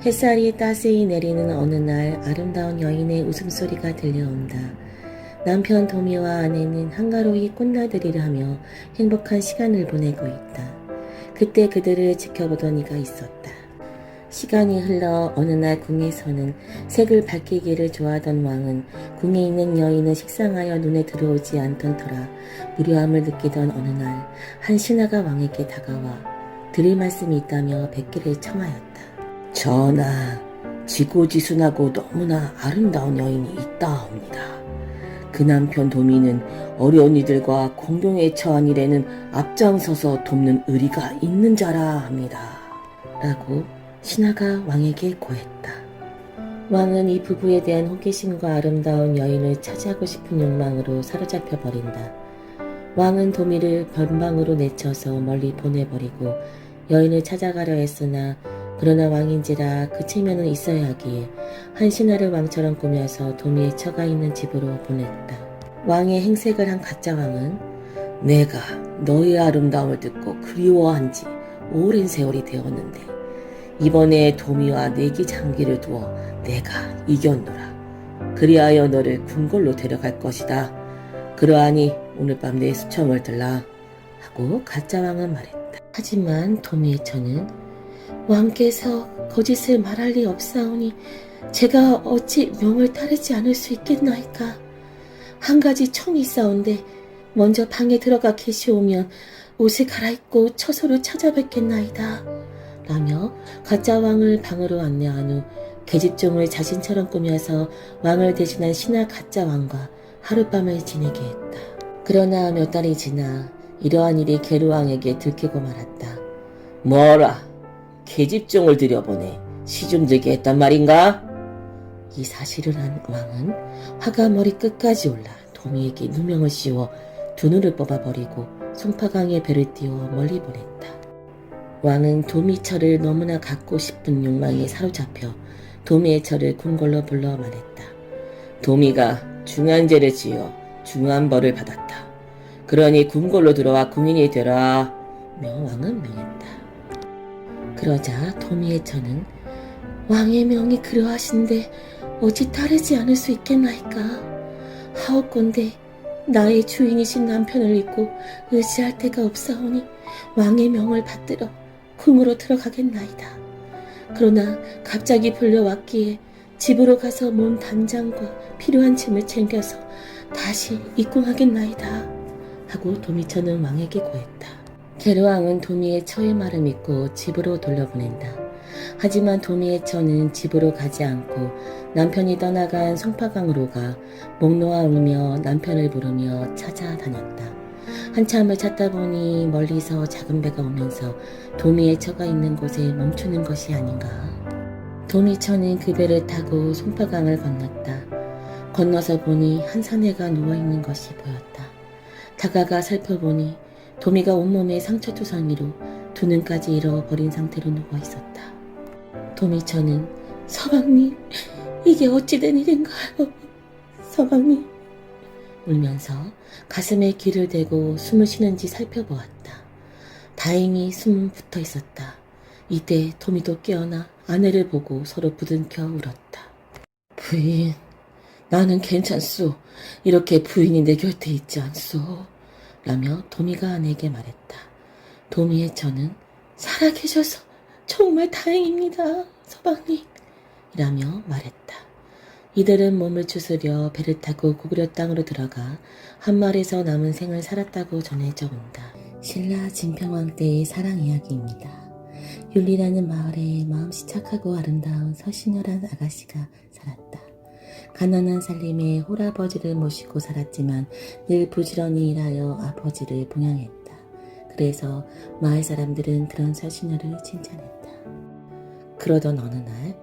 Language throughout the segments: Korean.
햇살이 따스히 내리는 어느 날 아름다운 여인의 웃음소리가 들려온다. 남편 도미와 아내는 한가로이 꽃나들이를 하며 행복한 시간을 보내고 있다. 그때 그들을 지켜보던 이가 있었다. 시간이 흘러 어느 날 궁에서는 색을 밝히기를 좋아하던 왕은 궁에 있는 여인은 식상하여 눈에 들어오지 않던 터라 무료함을 느끼던 어느 날 한 신하가 왕에게 다가와 드릴 말씀이 있다며 뵙기를 청하였다. 전하, 지고지순하고 너무나 아름다운 여인이 있다옵니다. 그 남편 도미는 어려운 이들과 공경에 처한 일에는 앞장서서 돕는 의리가 있는 자라 합니다. 라고 신하가 왕에게 고했다. 왕은 이 부부에 대한 호기심과 아름다운 여인을 차지하고 싶은 욕망으로 사로잡혀 버린다. 왕은 도미를 변방으로 내쳐서 멀리 보내버리고 여인을 찾아가려 했으나 그러나 왕인지라 그 체면은 있어야 하기에 한 신하를 왕처럼 꾸며서 도미의 처가 있는 집으로 보냈다. 왕의 행색을 한 가짜 왕은 내가 너의 아름다움을 듣고 그리워한 지 오랜 세월이 되었는데 이번에 도미와 내기 장기를 두어 내가 이겼노라. 그리하여 너를 궁궐로 데려갈 것이다. 그러하니 오늘 밤 내 수청을 들라 하고 가짜 왕은 말했다. 하지만 도미의 처는 왕께서 거짓을 말할 리 없사오니 제가 어찌 명을 따르지 않을 수 있겠나이까. 한 가지 청이 있사온데 먼저 방에 들어가 계시오면 옷을 갈아입고 처소를 찾아뵙겠나이다. 라며 가짜 왕을 방으로 안내한 후 계집종을 자신처럼 꾸며서 왕을 대신한 신하 가짜 왕과 하룻밤을 지내게 했다. 그러나 몇 달이 지나 이러한 일이 게르왕에게 들키고 말았다. 뭐라? 계집종을 들여보내 시중 들게 했단 말인가? 이 사실을 한 왕은 화가 머리 끝까지 올라 도미에게 누명을 씌워 두 눈을 뽑아버리고 송파강에 배를 띄워 멀리 보냈다. 왕은 도미처를 너무나 갖고 싶은 욕망에 사로잡혀 도미의 처를 궁궐로 불러 말했다. 도미가 중한 죄를 지어 중한 벌을 받았다. 그러니 궁궐로 들어와 궁인이 되라. 며 왕은 명했다. 그러자 도미의 처는 왕의 명이 그러하신데 어찌 따르지 않을 수 있겠나이까. 하옵건대 나의 주인이신 남편을 잊고 의지할 데가 없사오니 왕의 명을 받들어 궁으로 들어가겠나이다. 그러나 갑자기 불려왔기에 집으로 가서 몸 단장과 필요한 짐을 챙겨서 다시 입궁하겠나이다. 하고 도미처는 왕에게 고했다. 게르왕은 도미의 처의 말을 믿고 집으로 돌려보낸다. 하지만 도미의 처는 집으로 가지 않고 남편이 떠나간 송파강으로 가 목 놓아 울며 남편을 부르며 찾아다녔다. 한참을 찾다 보니 멀리서 작은 배가 오면서 도미의 처가 있는 곳에 멈추는 것이 아닌가. 도미처는 그 배를 타고 송파강을 건넜다. 건너서 보니 한 사내가 누워있는 것이 보였다. 다가가 살펴보니 도미가 온몸에 상처투성이로 두 눈까지 잃어버린 상태로 누워있었다. 도미처는 서방님, 이게 어찌 된 일인가요? 서방님. 울면서 가슴에 귀를 대고 숨을 쉬는지 살펴보았다. 다행히 숨은 붙어 있었다. 이때 도미도 깨어나 아내를 보고 서로 부둥켜 울었다. 부인, 나는 괜찮소. 이렇게 부인이 내 곁에 있지 않소. 라며 도미가 아내에게 말했다. 도미의 처는 살아계셔서 정말 다행입니다, 서방님. 이라며 말했다. 이들은 몸을 추스려 배를 타고 고구려 땅으로 들어가 한 마을에서 남은 생을 살았다고 전해져 온다. 신라 진평왕 때의 사랑 이야기입니다. 율리라는 마을에 마음씨 착하고 아름다운 서신녀란 아가씨가 살았다. 가난한 살림에 홀아버지를 모시고 살았지만 늘 부지런히 일하여 아버지를 봉양했다. 그래서 마을 사람들은 그런 서신녀를 칭찬했다. 그러던 어느 날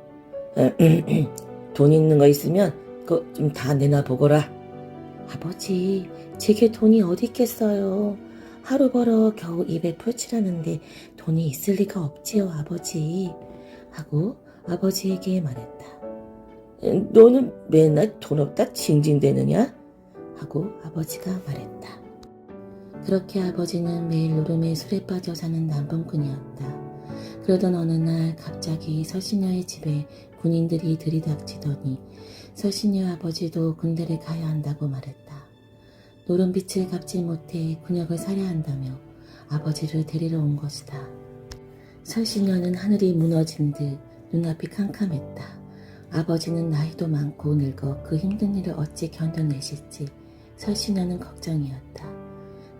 돈 있는 거 있으면 그거 좀 다 내놔 보거라. 아버지, 제게 돈이 어디 있겠어요. 하루 벌어 겨우 입에 풀칠하는데 돈이 있을 리가 없지요, 아버지. 하고 아버지에게 말했다. 너는 맨날 돈 없다 징징대느냐? 하고 아버지가 말했다. 그렇게 아버지는 매일 노름에 술에 빠져 사는 남봉꾼이었다. 그러던 어느 날 갑자기 서신여의 집에 군인들이 들이닥치더니 서신여 아버지도 군대를 가야 한다고 말했다. 노른빛을 갚지 못해 군역을 살야 한다며 아버지를 데리러 온 것이다. 서신여는 하늘이 무너진 듯 눈앞이 캄캄했다. 아버지는 나이도 많고 늙어 그 힘든 일을 어찌 견뎌내실지 서신여는 걱정이었다.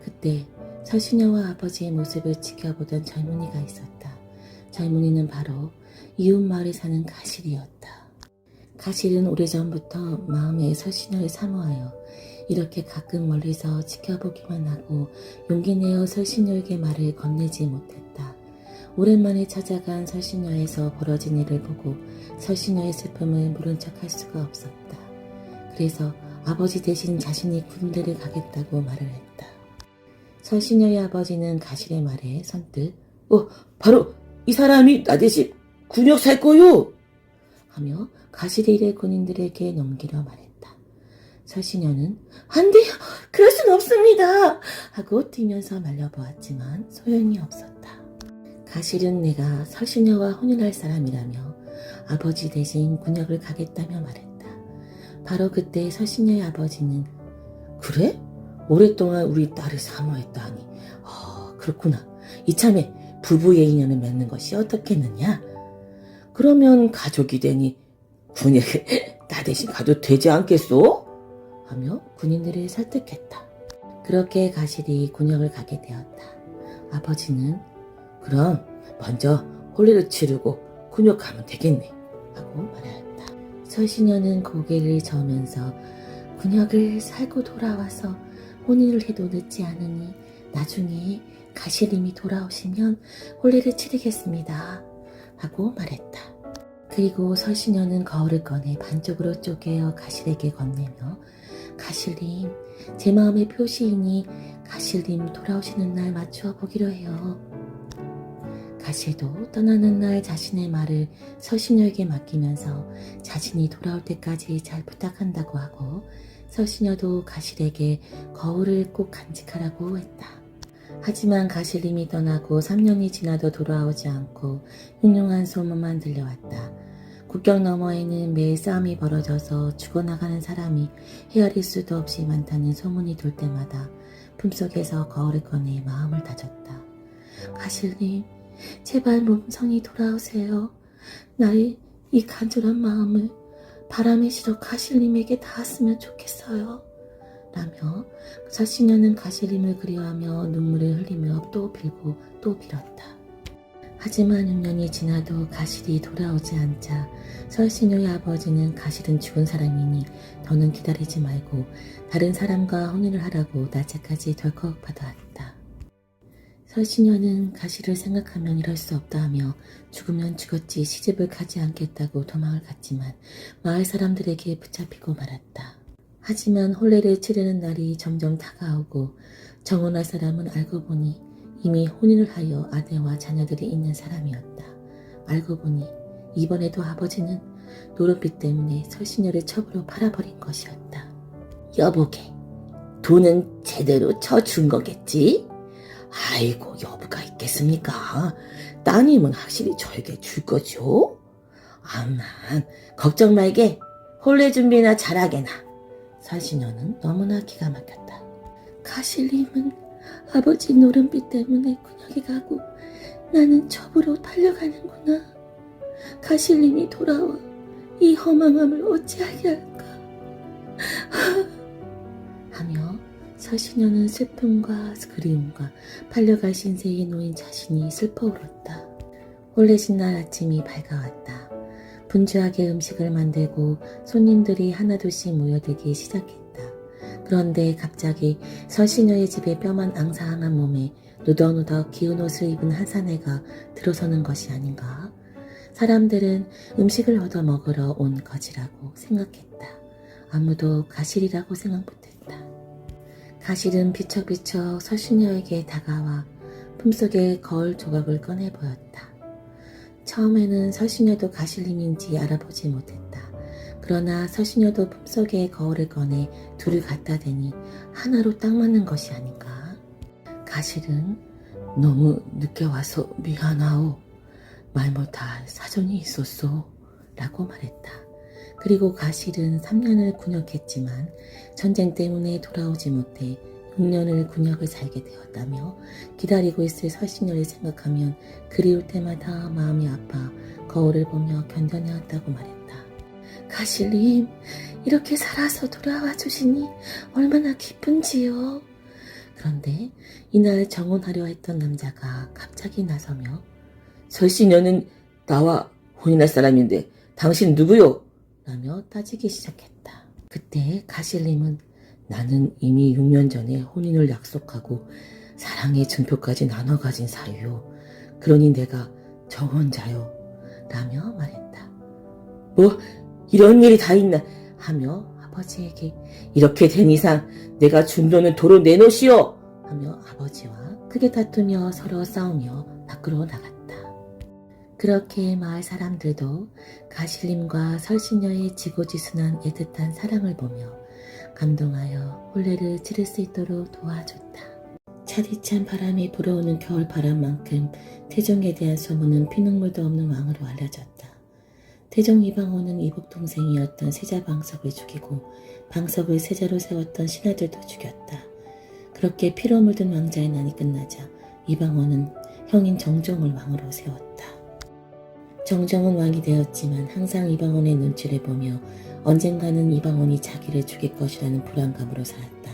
그때 서신여와 아버지의 모습을 지켜보던 젊은이가 있었다. 젊은이는 바로 이웃 마을에 사는 가실이었다. 가실은 오래전부터 마음에 서신여를 사모하여 이렇게 가끔 멀리서 지켜보기만 하고 용기내어 서신여에게 말을 건네지 못했다. 오랜만에 찾아간 서신여에서 벌어진 일을 보고 서신여의 슬픔을 모른 척할 수가 없었다. 그래서 아버지 대신 자신이 군대를 가겠다고 말을 했다. 서신여의 아버지는 가실의 말에 선뜻 바로 이 사람이 나 대신 군역 살 거요! 하며 가실의 일을 군인들에게 넘기려 말했다. 서신여는 안 돼요! 그럴 순 없습니다! 하고 뛰면서 말려보았지만 소용이 없었다. 가실은 내가 서신여와 혼인할 사람이라며 아버지 대신 군역을 가겠다며 말했다. 바로 그때 서신여의 아버지는 그래? 오랫동안 우리 딸을 사모했다니. 그렇구나. 이참에 부부의 인연을 맺는 것이 어떻겠느냐? 그러면 가족이 되니 군역에 나 대신 가도 되지 않겠소? 하며 군인들을 설득했다. 그렇게 가실이 군역을 가게 되었다. 아버지는 그럼 먼저 혼례를 치르고 군역 가면 되겠네 하고 말하였다. 서신여는 고개를 저으면서 군역을 살고 돌아와서 혼인을 해도 늦지 않으니 나중에 가실님이 돌아오시면 혼례를 치르겠습니다 하고 말했다. 그리고 서신여는 거울을 꺼내 반쪽으로 쪼개어 가실에게 건네며 가실님, 제 마음의 표시이니 가실님 돌아오시는 날 맞추어 보기로 해요. 가실도 떠나는 날 자신의 말을 서신여에게 맡기면서 자신이 돌아올 때까지 잘 부탁한다고 하고 서신여도 가실에게 거울을 꼭 간직하라고 했다. 하지만 가실님이 떠나고 3년이 지나도 돌아오지 않고 흉흉한 소문만 들려왔다. 국경 너머에는 매일 싸움이 벌어져서 죽어나가는 사람이 헤아릴 수도 없이 많다는 소문이 돌 때마다 품속에서 거울을 꺼내 마음을 다졌다. 가실님, 제발 몸성이 돌아오세요. 나의 이 간절한 마음을 바람에 실어 가실님에게 닿았으면 좋겠어요. 라며 서신여는 가실님을 그리워하며 눈물을 흘리며 또 빌고 또 빌었다. 하지만 6년이 지나도 가실이 돌아오지 않자 서신여의 아버지는 가실은 죽은 사람이니 더는 기다리지 말고 다른 사람과 혼인을 하라고 낮에까지 덜컥 받아왔다. 서신여는 가실을 생각하면 이럴 수 없다 하며 죽으면 죽었지 시집을 가지 않겠다고 도망을 갔지만 마을 사람들에게 붙잡히고 말았다. 하지만 혼례를 치르는 날이 점점 다가오고 정혼할 사람은 알고 보니 이미 혼인을 하여 아내와 자녀들이 있는 사람이었다. 알고 보니 이번에도 아버지는 노릇빛 때문에 서신여를 첩으로 팔아버린 것이었다. 여보게, 돈은 제대로 쳐준 거겠지? 아이고, 여부가 있겠습니까? 따님은 확실히 저에게 줄 거죠? 암만 걱정 말게 혼례 준비나 잘하게나. 서신여는 너무나 기가 막혔다. 가실님은 아버지 노름빛 때문에 군역에 가고 나는 첩으로 팔려가는구나. 가실님이 돌아와 이 허망함을 어찌하게 할까 하며 서신여는 슬픔과 그리움과 팔려갈 신세에 놓인 자신이 슬퍼 울었다. 혼례식 날 아침이 밝아왔다. 분주하게 음식을 만들고 손님들이 하나둘씩 모여들기 시작했다. 그런데 갑자기 서신여의 집에 뼈만 앙상한 몸에 누덕누덕 기운 옷을 입은 한 사내가 들어서는 것이 아닌가. 사람들은 음식을 얻어 먹으러 온 거지라고 생각했다. 아무도 가실이라고 생각 못했다. 가실은 비척비척 서신여에게 다가와 품속에 거울 조각을 꺼내 보였다. 처음에는 서신여도 가실님인지 알아보지 못했다. 그러나 서신여도 품속에 거울을 꺼내 둘을 갖다 대니 하나로 딱 맞는 것이 아닌가. 가실은 너무 늦게 와서 미안하오 말 못할 사정이 있었소 라고 말했다. 그리고 가실은 3년을 군역했지만 전쟁 때문에 돌아오지 못해 6년을 군역을 살게 되었다며 기다리고 있을 설신녀를 생각하면 그리울 때마다 마음이 아파 거울을 보며 견뎌내었다고 말했다. 가실님, 이렇게 살아서 돌아와 주시니 얼마나 기쁜지요. 그런데 이날 정혼하려 했던 남자가 갑자기 나서며 설신녀는 나와 혼인할 사람인데 당신 누구요? 라며 따지기 시작했다. 그때 가실님은 나는 이미 6년 전에 혼인을 약속하고 사랑의 증표까지 나눠 가진 사유요. 그러니 내가 정혼자요. 라며 말했다. 뭐 이런 일이 다 있나 하며 아버지에게 이렇게 된 이상 내가 준 돈은 도로 내놓으시오 하며 아버지와 크게 다투며 서로 싸우며 밖으로 나갔다. 그렇게 마을 사람들도 가실님과 설신녀의 지고지순한 애틋한 사랑을 보며 감동하여 혼례를 치를 수 있도록 도와줬다. 차디찬 바람이 불어오는 겨울바람만큼 태종에 대한 소문은 피눈물도 없는 왕으로 알려졌다. 태종 이방원은 이복 동생이었던 세자방석을 죽이고 방석을 세자로 세웠던 신하들도 죽였다. 그렇게 피로 물든 왕자의 난이 끝나자 이방원은 형인 정종을 왕으로 세웠다. 정종은 왕이 되었지만 항상 이방원의 눈치를 보며 언젠가는 이방원이 자기를 죽일 것이라는 불안감으로 살았다.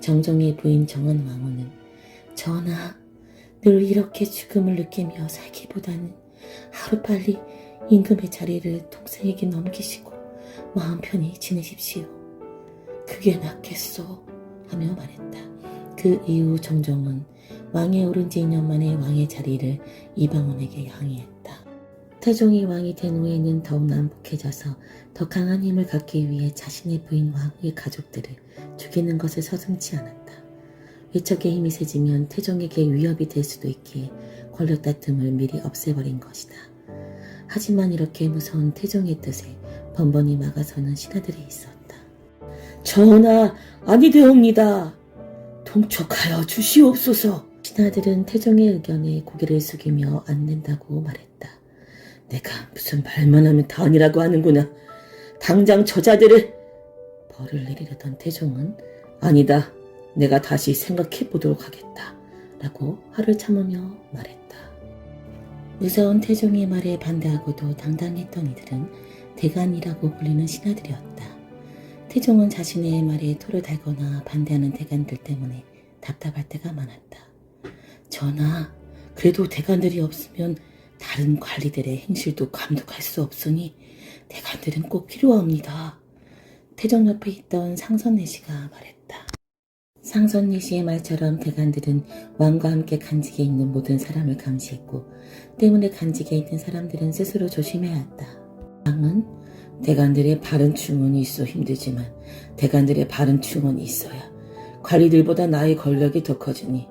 정종의 부인 정원왕후는 전하, 늘 이렇게 죽음을 느끼며 살기보다는 하루빨리 임금의 자리를 동생에게 넘기시고 마음 편히 지내십시오. 그게 낫겠소 하며 말했다. 그 이후 정종은 왕에 오른 지 2년 만에 왕의 자리를 이방원에게 항의했다. 태종이 왕이 된 후에는 더욱 난폭해져서 더 강한 힘을 갖기 위해 자신의 부인 왕후의 가족들을 죽이는 것을 서슴지 않았다. 외척의 힘이 세지면 태종에게 위협이 될 수도 있기에 권력 다툼을 미리 없애버린 것이다. 하지만 이렇게 무서운 태종의 뜻에 번번이 막아서는 신하들이 있었다. 전하, 아니되옵니다. 동촉하여 주시옵소서. 신하들은 태종의 의견에 고개를 숙이며 안 된다고 말했다. 내가 무슨 말만 하면 다 아니라고 하는구나. 당장 저자들을 벌을 내리려던 태종은 아니다. 내가 다시 생각해 보도록 하겠다. 라고 화를 참으며 말했다. 무서운 태종의 말에 반대하고도 당당했던 이들은 대간이라고 불리는 신하들이었다. 태종은 자신의 말에 토를 달거나 반대하는 대간들 때문에 답답할 때가 많았다. 전하, 그래도 대간들이 없으면 다른 관리들의 행실도 감독할 수 없으니 대간들은 꼭 필요합니다. 태종 옆에 있던 상선내시가 말했다. 상선내시의 말처럼 대간들은 왕과 함께 간직에 있는 모든 사람을 감시했고 때문에 간직에 있는 사람들은 스스로 조심해야 했다. 왕은 대간들의 바른 충원이 있어 힘들지만 대간들의 바른 충원이 있어야 관리들보다 나의 권력이 더 커지니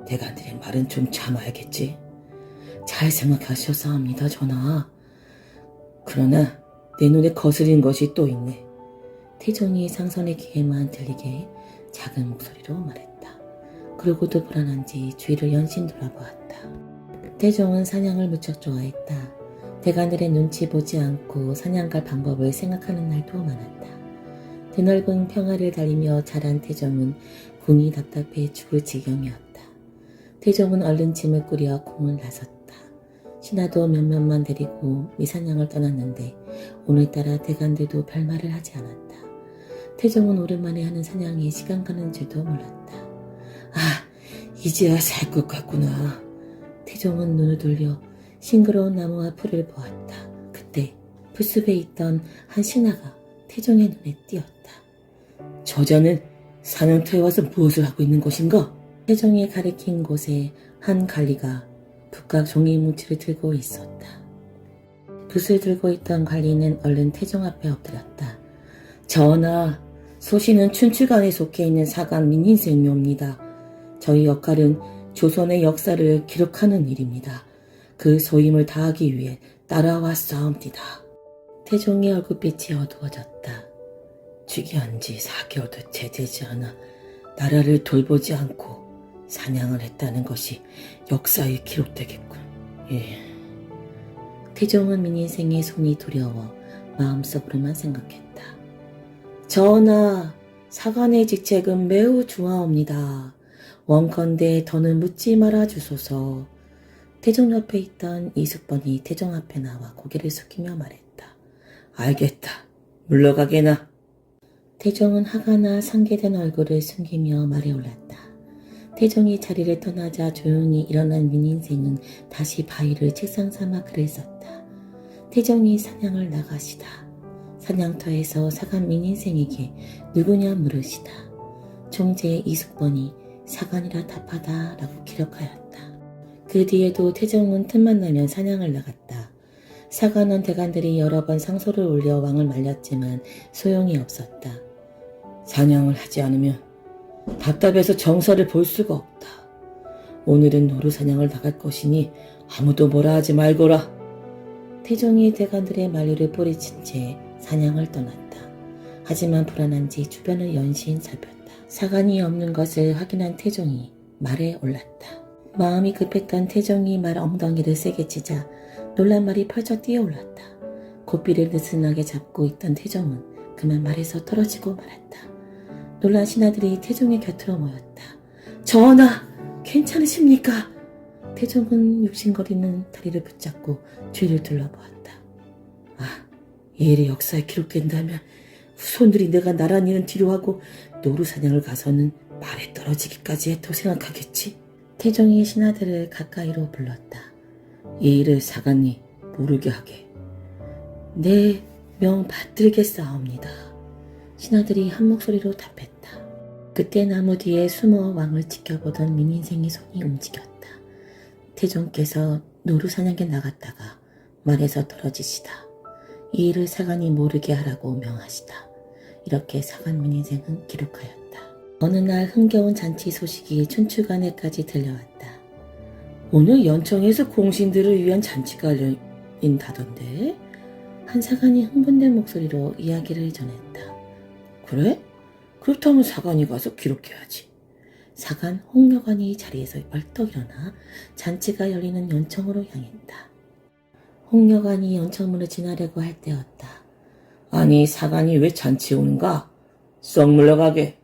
대간들의 말은 좀 참아야겠지. 잘 생각하셔서 합니다, 전하. 그러나 내 눈에 거스린 것이 또 있네. 태종이 상선의 귀에만 들리게 작은 목소리로 말했다. 그러고도 불안한지 주위를 연신 돌아보았다. 태종은 사냥을 무척 좋아했다. 대간들의 눈치 보지 않고 사냥 갈 방법을 생각하는 날도 많았다. 드넓은 평화를 달리며 자란 태종은 궁이 답답해 죽을 지경이었다. 태종은 얼른 짐을 꾸려 궁을 나섰다. 신하도 몇몇만 데리고 미사냥을 떠났는데 오늘따라 대간들도 별말을 하지 않았다. 태종은 오랜만에 하는 사냥이 시간 가는 줄도 몰랐다. 아, 이제야 살 것 같구나. 태종은 눈을 돌려 싱그러운 나무와 풀을 보았다. 그때 풀숲에 있던 한 신하가 태종의 눈에 띄었다. 저자는 사냥터에 와서 무엇을 하고 있는 것인가? 태종이 가리킨 곳에 한 관리가 북각 종이 뭉치를 들고 있었다. 붓을 들고 있던 관리는 얼른 태종 앞에 엎드렸다. 전하, 소신은 춘추관에 속해 있는 사관 민인생묘입니다. 저희 역할은 조선의 역사를 기록하는 일입니다. 그 소임을 다하기 위해 따라왔사옵니다. 태종의 얼굴빛이 어두워졌다. 즉위한 지 4개월도 채 되지 않아 나라를 돌보지 않고 사냥을 했다는 것이 역사에 기록되겠군. 예, 태종은 민인생의 손이 두려워 마음속으로만 생각했다. 전하, 사관의 직책은 매우 중하옵니다. 원컨대 더는 묻지 말아 주소서. 태종 옆에 있던 이숙번이 태종 앞에 나와 고개를 숙이며 말했다. 알겠다. 물러가게나. 태종은 화가나 상기된 얼굴을 숨기며 말에 올랐다. 태종이 자리를 떠나자 조용히 일어난 민인생은 다시 바위를 책상 삼아 글을 썼다. 태종이 사냥을 나가시다. 사냥터에서 사간 민인생에게 누구냐 물으시다. 총재 이숙번이 사관이라 답하다 라고 기록하였다. 그 뒤에도 태종은 틈만 나면 사냥을 나갔다. 사관원 대관들이 여러 번 상소를 올려 왕을 말렸지만 소용이 없었다. 사냥을 하지 않으면 답답해서 정사를 볼 수가 없다. 오늘은 노루사냥을 나갈 것이니 아무도 뭐라 하지 말거라. 태종이 대관들의 만류를 뿌리친 채 사냥을 떠났다. 하지만 불안한지 주변을 연신 살폈다. 사관이 없는 것을 확인한 태종이 말에 올랐다. 마음이 급했던 태종이 말 엉덩이를 세게 치자 놀란 말이 펄쩍 뛰어올랐다. 고삐를 느슨하게 잡고 있던 태종은 그만 말에서 떨어지고 말았다. 놀란 신하들이 태종의 곁으로 모였다. 전하, 괜찮으십니까? 태종은 육신거리는 다리를 붙잡고 주위를 둘러보았다. 아, 이 일이 역사에 기록된다면 후손들이 내가 나란히는 뒤로 하고 노루사냥을 가서는 말에 떨어지기까지 했다고 생각하겠지. 태종이 신하들을 가까이로 불렀다. 이 일을 사관이 모르게 하게. 네, 명 받들겠사옵니다. 신하들이 한 목소리로 답했다. 그때 나무 뒤에 숨어 왕을 지켜보던 민인생의 손이 움직였다. 태종께서 노루사냥에 나갔다가 말에서 떨어지시다. 이 일을 사관이 모르게 하라고 명하시다. 이렇게 사관 민인생은 기록하였다. 어느 날 흥겨운 잔치 소식이 춘추관에까지 들려왔다. 오늘 연청에서 공신들을 위한 잔치가 열린다던데? 한 사관이 흥분된 목소리로 이야기를 전했다. 그래? 그렇다면 사관이 가서 기록해야지. 사관 홍려관이 자리에서 벌떡 일어나 잔치가 열리는 연청으로 향했다. 홍려관이 연청문을 지나려고 할 때였다. 아니, 사관이 왜 잔치에 오는가? 썩 물러가게.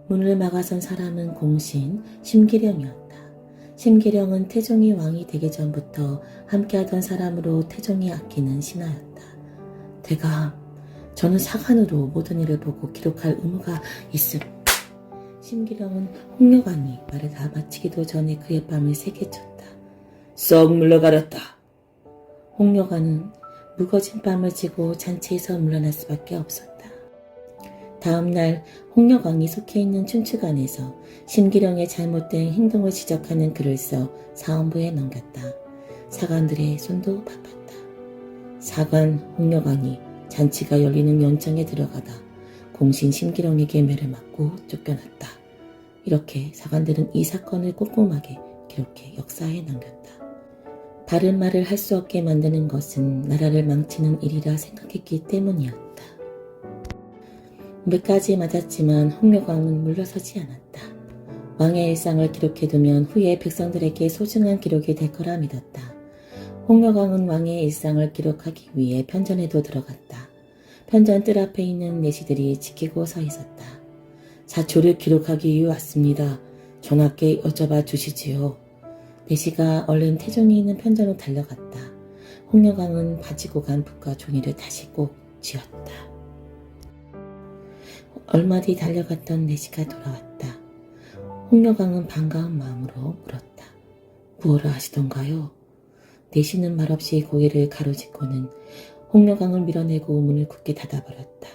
문을 막아선 사람은 공신 심기령이었다. 심기령은 태종이 왕이 되기 전부터 함께하던 사람으로 태종이 아끼는 신하였다. 대감, 저는 사관으로 모든 일을 보고 기록할 의무가 있음. 심기령은 홍려관이 말을 다 마치기도 전에 그의 뺨을 세게 쳤다. 썩 물러가렸다. 홍려관은 무거진 뺨을 쥐고 잔치에서 물러날 수밖에 없었다. 다음 날 홍려관이 속해 있는 춘추관에서 심기령의 잘못된 행동을 지적하는 글을 써 사헌부에 넘겼다. 사관들의 손도 바빴다. 사관 홍려관이 잔치가 열리는 연청에 들어가다 공신 심기령에게 매를 맞고 쫓겨났다. 이렇게 사관들은 이 사건을 꼼꼼하게 기록해 역사에 남겼다. 바른 말을 할 수 없게 만드는 것은 나라를 망치는 일이라 생각했기 때문이었다. 몇 가지 맞았지만 홍려관은 물러서지 않았다. 왕의 일상을 기록해두면 후에 백성들에게 소중한 기록이 될 거라 믿었다. 홍려관은 왕의 일상을 기록하기 위해 편전에도 들어갔다. 편전 뜰 앞에 있는 내시들이 지키고 서 있었다. 사초를 기록하기 위해 왔습니다. 전하께 여쭤봐 주시지요. 내시가 얼른 태종이 있는 편전으로 달려갔다. 홍려관은 가지고 간 붓과 종이를 다시 꼭 쥐었다. 얼마 뒤 달려갔던 내시가 돌아왔다. 홍려관은 반가운 마음으로 물었다. 무엇을 하시던가요? 내시는 말없이 고개를 가로짓고는 홍려관을 밀어내고 문을 굳게 닫아버렸다.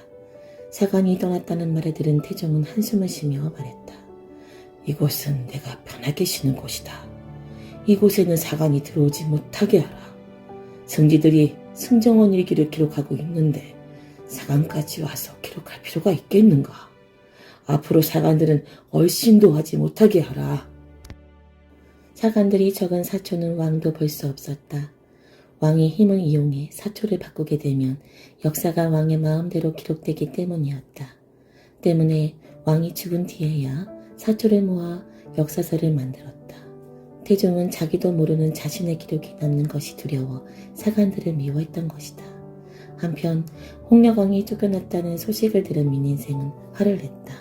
사관이 떠났다는 말을 들은 태종은 한숨을 쉬며 말했다. 이곳은 내가 편하게 쉬는 곳이다. 이곳에는 사관이 들어오지 못하게 하라. 승지들이 승정원 일기를 기록하고 있는데 사관까지 와서 기록할 필요가 있겠는가? 앞으로 사관들은 얼씬도 하지 못하게 하라. 사관들이 적은 사초는 왕도 볼 수 없었다. 왕이 힘을 이용해 사초를 바꾸게 되면 역사가 왕의 마음대로 기록되기 때문이었다. 때문에 왕이 죽은 뒤에야 사초를 모아 역사서를 만들었다. 태종은 자기도 모르는 자신의 기록이 남는 것이 두려워 사관들을 미워했던 것이다. 한편 홍려광이 쫓겨났다는 소식을 들은 민인생은 화를 냈다.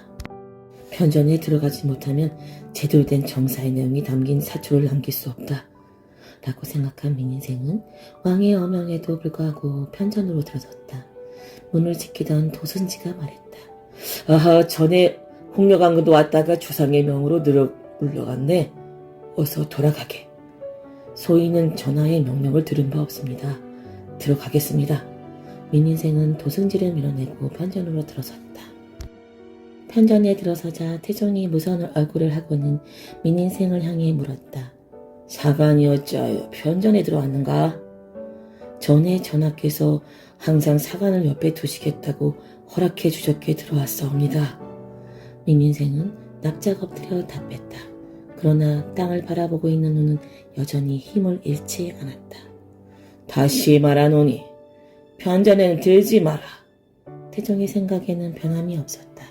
편전에 들어가지 못하면 제대로 된 정사의 내용이 담긴 사초를 남길 수 없다. 라고 생각한 민인생은 왕의 어명에도 불구하고 편전으로 들어섰다. 문을 지키던 도순지가 말했다. 아하, 전에 홍려광도 왔다가 주상의 명으로 물러갔네. 어서 돌아가게. 소인은 전하의 명령을 들은 바 없습니다. 들어가겠습니다. 민인생은 도승지를 밀어내고 편전으로 들어섰다. 편전에 들어서자 태종이 무서운 얼굴을 하고는 민인생을 향해 물었다. 사관이 어찌하여 편전에 들어왔는가? 전에 전하께서 항상 사관을 옆에 두시겠다고 허락해 주셨기에 들어왔사옵니다. 민인생은 납작 엎드려 답했다. 그러나 땅을 바라보고 있는 눈은 여전히 힘을 잃지 않았다. 다시 말하노니 편전에는 들지 마라. 태종의 생각에는 변함이 없었다.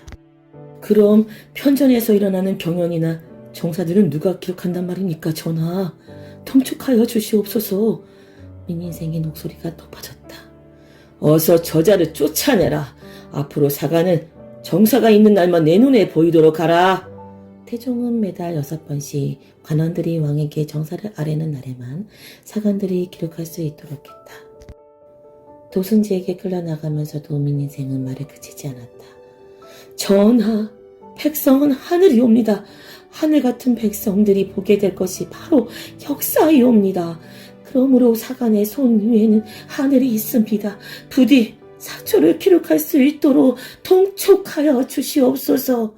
그럼 편전에서 일어나는 경연이나 정사들은 누가 기록한단 말입니까, 전하? 통촉하여 주시옵소서. 민인생의 목소리가 높아졌다. 어서 저자를 쫓아내라. 앞으로 사관은 정사가 있는 날만 내 눈에 보이도록 하라. 태종은 매달 6번씩 관원들이 왕에게 정사를 아뢰는 날에만 사관들이 기록할 수 있도록 했다. 도순지에게 끌려나가면서도 민인생은 말을 그치지 않았다. 전하, 백성은 하늘이옵니다. 하늘 같은 백성들이 보게 될 것이 바로 역사이옵니다. 그러므로 사관의 손 위에는 하늘이 있습니다. 부디 사초를 기록할 수 있도록 통촉하여 주시옵소서.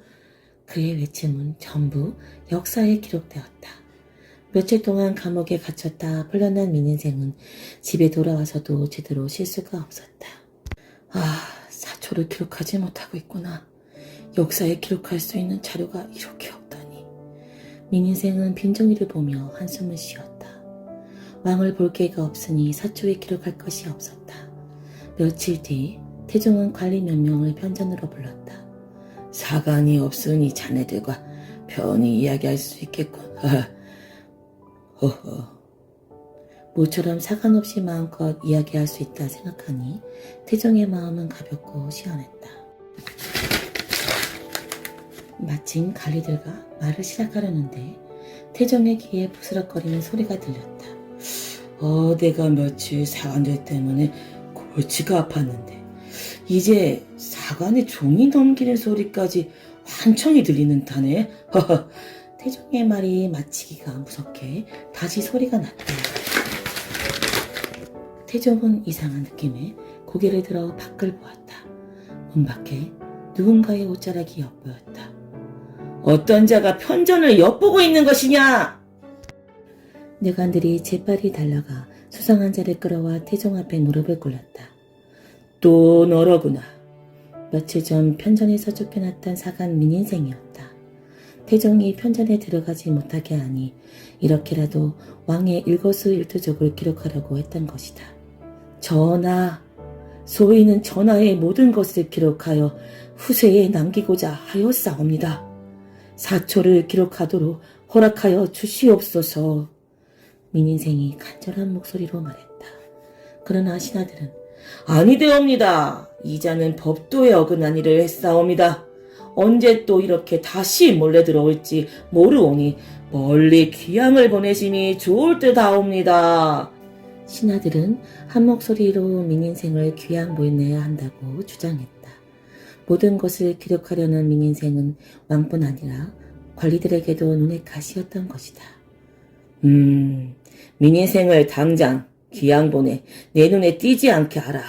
그의 외침은 전부 역사에 기록되었다. 며칠 동안 감옥에 갇혔다 풀려난 민인생은 집에 돌아와서도 제대로 쉴 수가 없었다. 아, 사초를 기록하지 못하고 있구나. 역사에 기록할 수 있는 자료가 이렇게 없다니. 민인생은 빈종이를 보며 한숨을 쉬었다. 왕을 볼 기회가 없으니 사초에 기록할 것이 없었다. 며칠 뒤 태종은 관리 몇 명을 편전으로 불렀다. 사관이 없으니 자네들과 편히 이야기할 수 있겠군. 허허. 모처럼 사관 없이 마음껏 이야기할 수 있다 생각하니 태종의 마음은 가볍고 시원했다. 마침 관리들과 말을 시작하려는데 태종의 귀에 부스럭거리는 소리가 들렸다. 내가 며칠 사관들 때문에 골치가 아팠는데 이제 사관의 종이 넘기는 소리까지 환청이 들리는 듯하네. 태종의 말이 마치기가 무섭게 다시 소리가 났다. 태종은 이상한 느낌에 고개를 들어 밖을 보았다. 문 밖에 누군가의 옷자락이 엿보였다. 어떤 자가 편전을 엿보고 있는 것이냐? 내관들이 재빨리 달려가 수상한 자를 끌어와 태종 앞에 무릎을 꿇렸다. 또 너로구나. 며칠 전 편전에서 쫓겨났던 사관 민인생이었다. 태종이 편전에 들어가지 못하게 하니 이렇게라도 왕의 일거수일투족을 기록하려고 했던 것이다. 전하, 소인은 전하의 모든 것을 기록하여 후세에 남기고자 하였사옵니다. 사초를 기록하도록 허락하여 주시옵소서. 민인생이 간절한 목소리로 말했다. 그러나 신하들은 아니되옵니다. 이자는 법도에 어긋난 일을 했사옵니다. 언제 또 이렇게 다시 몰래 들어올지 모르오니 멀리 귀양을 보내심이 좋을 듯하옵니다. 신하들은 한 목소리로 민인생을 귀양 보내야 한다고 주장했다. 모든 것을 기록하려는 민인생은 왕뿐 아니라 관리들에게도 눈에 가시였던 것이다. 민인생을 당장 귀양 보내 내 눈에 띄지 않게 하라.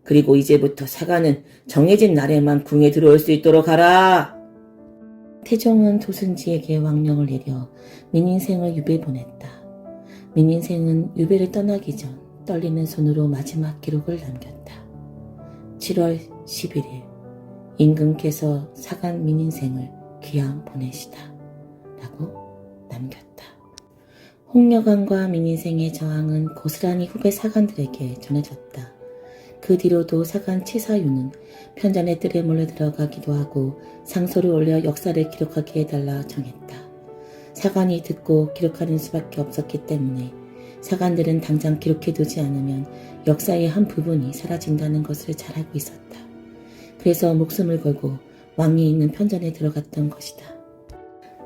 그리고 이제부터 사관은 정해진 날에만 궁에 들어올 수 있도록 하라. 태종은 도순지에게 왕령을 내려 민인생을 유배 보냈다. 민인생은 유배를 떠나기 전 떨리는 손으로 마지막 기록을 남겼다. 7월 11일 임금께서 사관 민인생을 귀양 보내시다 라고 남겼다. 홍려광과 민인생의 저항은 고스란히 후배 사관들에게 전해졌다. 그 뒤로도 사관 치사유는 편전의 뜰에 몰래 들어가기도 하고 상소를 올려 역사를 기록하게 해달라 정했다. 사관이 듣고 기록하는 수밖에 없었기 때문에 사관들은 당장 기록해두지 않으면 역사의 한 부분이 사라진다는 것을 잘 알고 있었다. 그래서 목숨을 걸고 왕이 있는 편전에 들어갔던 것이다.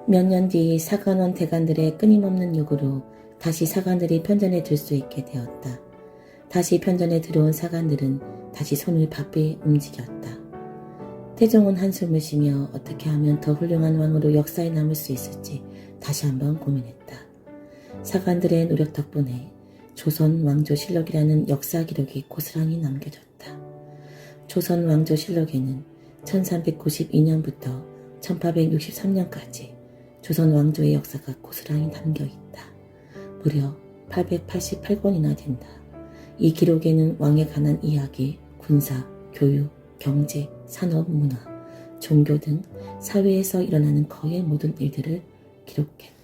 몇 년 뒤 사관원 대관들의 끊임없는 요구로 다시 사관들이 편전에 들 수 있게 되었다. 다시 편전에 들어온 사관들은 다시 손을 바삐 움직였다. 태종은 한숨을 쉬며 어떻게 하면 더 훌륭한 왕으로 역사에 남을 수 있을지 다시 한번 고민했다. 사관들의 노력 덕분에 조선 왕조실록이라는 역사 기록이 고스란히 남겨졌다. 조선 왕조실록에는 1392년부터 1863년까지 조선 왕조의 역사가 고스란히 담겨있다. 무려 888권이나 된다. 이 기록에는 왕에 관한 이야기, 군사, 교육, 경제, 산업, 문화, 종교 등 사회에서 일어나는 거의 모든 일들을 기록했다.